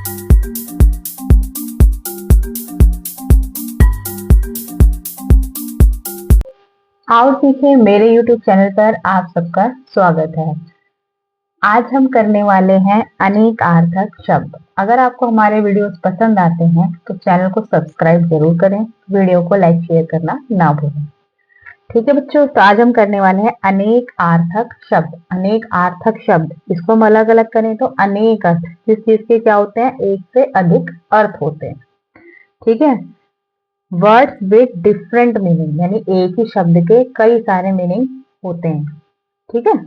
आओ सीखें मेरे YouTube चैनल पर आप सबका स्वागत है। आज हम करने वाले हैं अनेकार्थक शब्द। अगर आपको हमारे वीडियोस पसंद आते हैं तो चैनल को सब्सक्राइब जरूर करें, वीडियो को लाइक शेयर करना ना भूलें। ठीक है बच्चों, तो आज हम करने वाले हैं अनेकार्थक शब्द। अनेकार्थक शब्द, इसको हम अलग अलग करें तो अनेक अर्थ, जिस चीज के क्या होते हैं, एक से अधिक अर्थ होते हैं। ठीक है, वर्ड्स विद डिफरेंट मीनिंग, यानी एक ही शब्द के कई सारे मीनिंग होते हैं। ठीक है,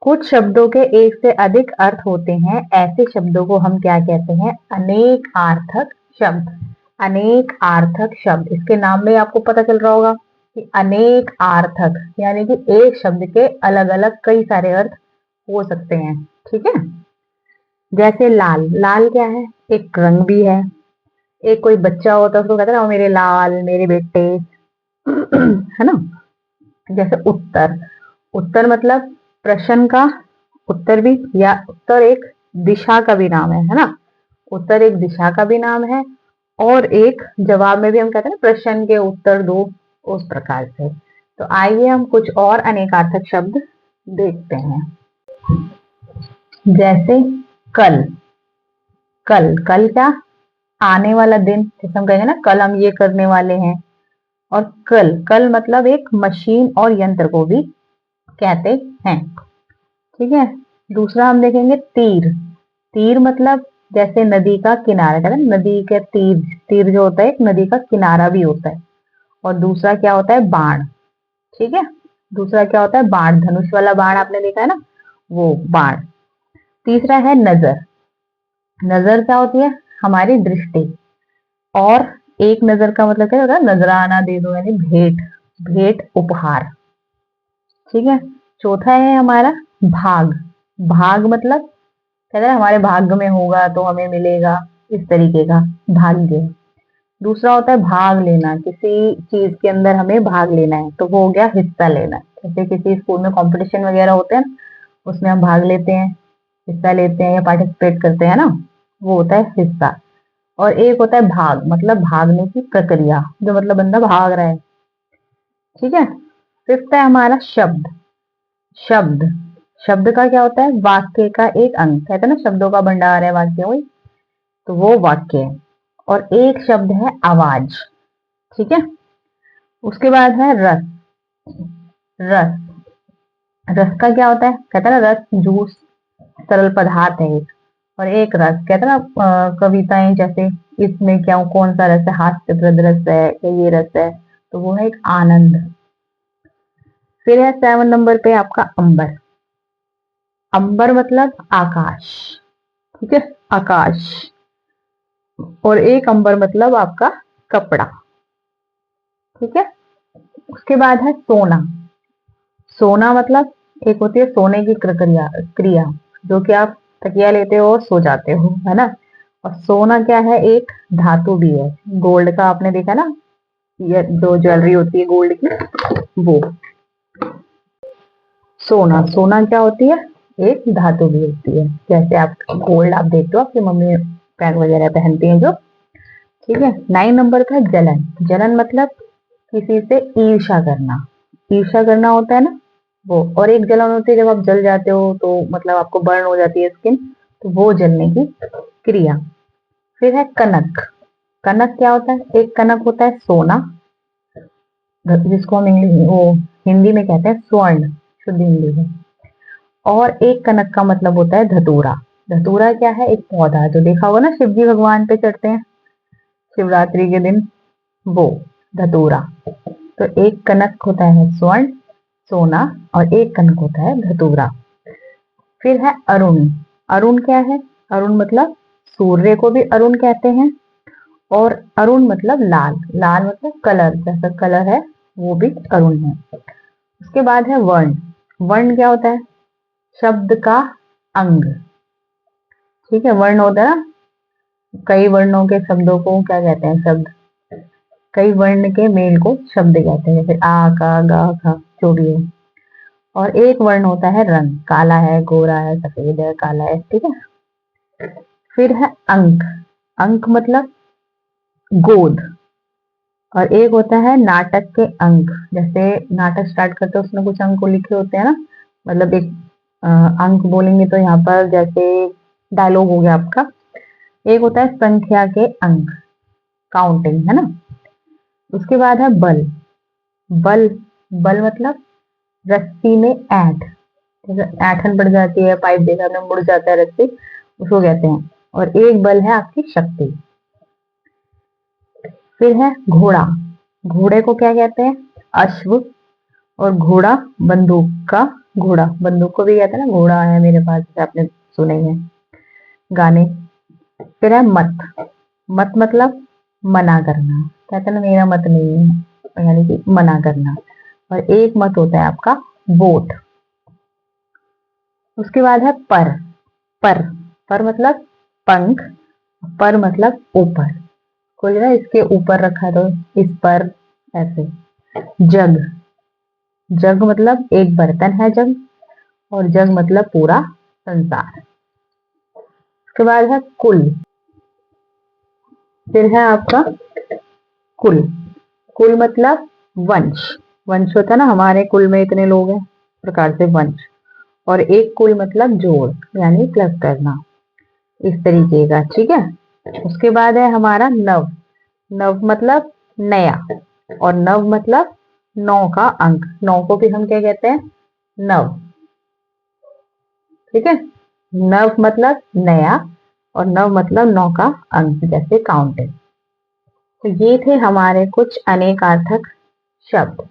कुछ शब्दों के एक से अधिक अर्थ होते हैं, ऐसे शब्दों को हम क्या कहते हैं, अनेकार्थक शब्द। अनेकार्थक शब्द, इसके नाम में आपको पता चल रहा होगा कि अनेक आर्थक यानी कि एक शब्द के अलग अलग कई सारे अर्थ हो सकते हैं। ठीक है, जैसे लाल, लाल क्या है, एक रंग भी है। एक कोई बच्चा होता है उसको कहते हैं ना, मेरे लाल, मेरे बेटे, है ना। जैसे उत्तर, उत्तर मतलब प्रश्न का उत्तर भी, या उत्तर एक दिशा का भी नाम है ना। उत्तर एक दिशा का भी नाम है, और एक जवाब में भी हम कहते हैं ना, प्रश्न के उत्तर दो, उस प्रकार से। तो आइए हम कुछ और अनेकार्थक शब्द देखते हैं। जैसे कल, कल, कल क्या, आने वाला दिन, जैसे हम कहेंगे ना कल हम ये करने वाले हैं। और कल, कल मतलब एक मशीन और यंत्र को भी कहते हैं। ठीक है, दूसरा हम देखेंगे तीर। तीर मतलब जैसे नदी का किनारा, कहते हैं नदी के तीर, तीर जो होता है एक नदी का किनारा भी होता है। और दूसरा क्या होता है, बाण। ठीक है, दूसरा क्या होता है, बाण, धनुष वाला बाण आपने देखा है ना, वो बाण। तीसरा है नजर। नजर क्या होती है, हमारी दृष्टि। और एक नजर का मतलब क्या होता है, नजराना दे दो, यानी भेंट, भेंट उपहार। ठीक है, चौथा है हमारा भाग। भाग मतलब कहते हैं हमारे भाग्य में होगा तो हमें मिलेगा, इस तरीके का भाग्य। दूसरा होता है भाग लेना, किसी चीज के अंदर हमें भाग लेना है तो वो हो गया हिस्सा लेना। जैसे किसी स्कूल में कंपटीशन वगैरह होते हैं, उसमें हम भाग लेते हैं, हिस्सा लेते हैं या पार्टिसिपेट करते हैं ना, वो होता है हिस्सा। और एक होता है भाग, मतलब भागने की प्रक्रिया, जो मतलब बंदा भाग रहा है। ठीक है, फिफ्थ है हमारा शब्द। शब्द, शब्द का क्या होता है, वाक्य का एक अंग, कहते हैं ना शब्दों का भंडार है वाक्य, वही तो वो वाक्य है। और एक शब्द है आवाज। ठीक है, उसके बाद है रस। रस, रस का क्या होता है, कहते हैं ना रस जूस, तरल पदार्थ है एक। और एक रस, कहते हैं ना कविताएं जैसे, इसमें क्या, कौन सा रस है, हास्यप्रद रस है या ये रस है, तो वो है एक आनंद। फिर है 7 नंबर पे आपका अंबर। अंबर मतलब आकाश। ठीक है, आकाश। और एक अंबर मतलब आपका कपड़ा। ठीक है, उसके बाद है सोना। सोना मतलब एक होती है सोने की क्रिया, क्रिया जो कि आप तकिया लेते हो और सो जाते हो, है ना। और सोना क्या है, एक धातु भी है। गोल्ड का आपने देखा ना, ये जो ज्वेलरी होती है गोल्ड की, वो सोना। सोना क्या होती है, एक धातु भी होती है। जैसे आप गोल्ड आप देखते हो आपकी मम्मी पैक वगैरह पहनती हैं जो। ठीक है, 9 नंबर का जलन। जलन मतलब किसी से ईर्ष्या करना, ईर्ष्या करना होता है ना वो। और एक जलन होती है जब आप जल जाते हो, तो मतलब आपको बर्न हो जाती है स्किन, तो वो जलने की क्रिया। फिर है कनक। कनक क्या होता है, एक कनक होता है सोना, जिसको हम इंग्लिश वो हिंदी में कहते हैं स्वर्ण, शुद्ध हिंदी में। और एक कनक का मतलब होता है धतूरा। धतूरा क्या है, एक पौधा, जो देखा होगा ना शिव जी भगवान पे चढ़ते हैं शिवरात्रि के दिन, वो धतूरा। तो एक कनक होता है स्वर्ण, सोना, और एक कनक होता है धतूरा। फिर है अरुण। अरुण क्या है, अरुण मतलब सूर्य को भी अरुण कहते हैं। और अरुण मतलब लाल, लाल मतलब कलर, जैसा कलर है वो भी अरुण है। उसके बाद है वर्ण। वर्ण क्या होता है, शब्द का अंग। ठीक है, वर्ण होता है ना, कई वर्णों के शब्दों को क्या कहते हैं, शब्द। कई वर्ण के मेल को शब्द कहते हैं, जैसे आ, का, गा, खा, जो भी है। और एक वर्ण होता है रंग, काला है, गोरा है, सफेद है, काला है। ठीक है, फिर है अंक। अंक मतलब गोद। और एक होता है नाटक के अंक। जैसे नाटक स्टार्ट करते हैं उसमें कुछ अंक लिखे होते हैं ना, मतलब एक अंक बोलेंगे तो यहाँ पर जैसे डायलॉग हो गया आपका। एक होता है संख्या के अंक, काउंटिंग, है ना। उसके बाद है बल। बल बल मतलब रस्सी में ऐंठ, जैसे ऐंठन पड़ जाती है, पाइप देखा आपने, मुड़ जाता है रस्सी, उसको कहते हैं। और एक बल है आपकी शक्ति। फिर है घोड़ा। घोड़े को क्या कहते हैं? अश्व। और घोड़ा बंदूक का घोड़ा, बंदूक को भी कहते हैं ना, घोड़ा है मेरे पास, जैसे आपने सुने हैं गाने। फिर है मत। मत मतलब मना करना, कहते हैं ना मेरा मत नहीं है, यानी कि मना करना। और एक मत होता है आपका वोट। उसके बाद है पर। पर पर मतलब पंख, पर मतलब ऊपर। कोई ना इसके ऊपर रखा है तो इस पर, ऐसे। जग। जग मतलब एक बर्तन है जग, और जग मतलब पूरा संसार। उसके बाद है कुल। फिर है आपका कुल। कुल मतलब वंश। वंश होता है ना, हमारे कुल में इतने लोग हैं, प्रकार से वंश। और एक कुल मतलब जोड़, यानी प्लस करना, इस तरीके का, ठीक है। उसके बाद है हमारा नव। नव मतलब नया। और नव मतलब 9 का अंक। 9 को भी हम क्या कहते हैं? नव, ठीक है। नव मतलब नया, और नव मतलब 9 का अंक, जैसे काउंटिंग। तो ये थे हमारे कुछ अनेकार्थक शब्द।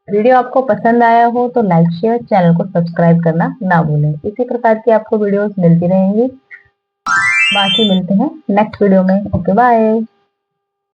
वीडियो आपको पसंद आया हो तो लाइक शेयर, चैनल को सब्सक्राइब करना ना भूलें। इसी प्रकार की आपको वीडियोस मिलती रहेंगी। बाकी मिलते हैं नेक्स्ट वीडियो में। Okay bye.